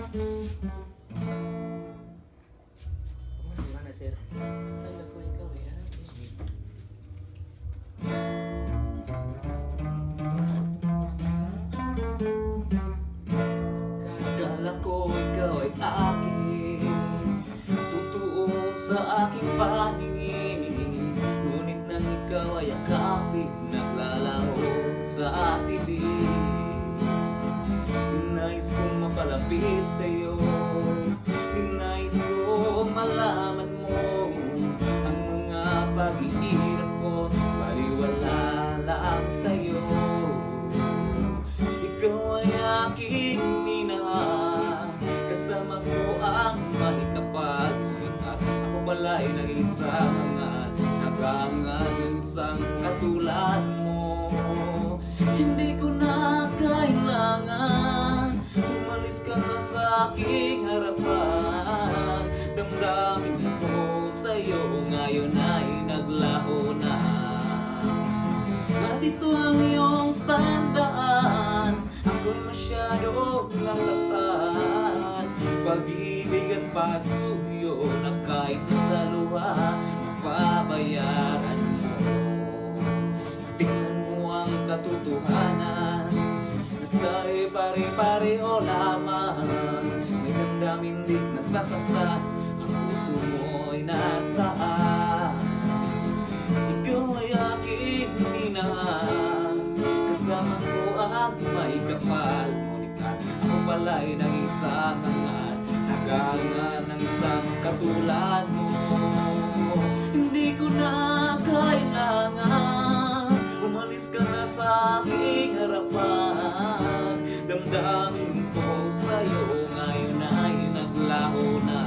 Mana sir? Tanda ko ikaw eh. Akala ko ikaw ay akin, totoo sa aking paningin. Ngunit nang ikaw ay akapin, naglalaho sa ating. Nais kong mapalapit sa'yo, nais kong malaman mo ang mga pag-iirap ko, baliwala lang sa'yo. Ikaw ay aking minahal, kasama ko ang mahikapal. At ako pala'y nag-isang hangat, nag-aangat ng isang katulad mo. Hindi ko na kailangan umalis ka na sa aking harapan. Damdamin ko sa'yo ngayon ay naglaho na. At ito ang iyong tandaan, ako'y masyadong nasaktan. Pag-ibig at pagsuyo na kahit sa luha, pabayaran mo. Tingnan mo ang katotohanan, at tayo pare-pareho lamang. May damdamin di nasasaktan, ang puso mo'y nasaan. Ikaw ay aking minahal, kasama ko ang may kapal. Ngunit ako pala'y nag-isang hangat, nag-aangat ng isang katulad mo. Hindi ko na kailangan umalis ka na sa aking harapan. Damdamin ko sa'yo ngayon ay naglaho na.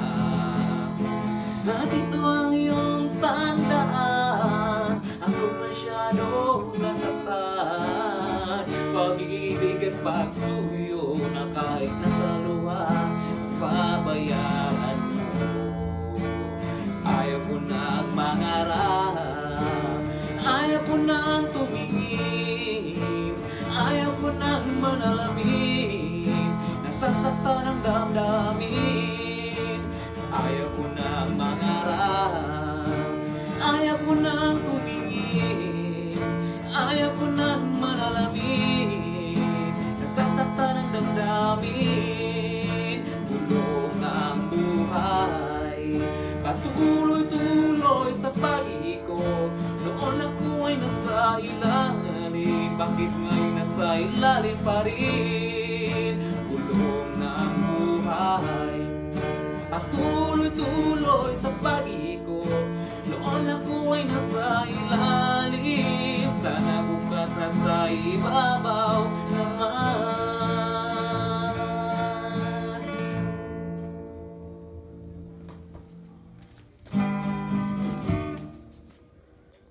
At ito ang iyong tandaan, ako masyadong nasaktan. Pag-ibig at pagsuyo na kahit nasa luha, pabayaan mo. Ayaw ko nang mangarap, ayaw ko nang tumingin, ayaw ko nang manalamin, nasasaktan ang damdamin. Ayaw ko nang mangarap, ayaw ko nang tumingin, ayaw ko nang manalamin, nasasaktan ang damdamin. Bulong ng buhay, patuloy-tuloy sa pag-iikot. Noon ako ay nasa ilalim, bakit ngayon nasa ilalim pa rin? Bulong ng buhay, patuloy-tuloy sa pag-iikot. Noon ako ay nasa ilalim, sana bukas nasa iba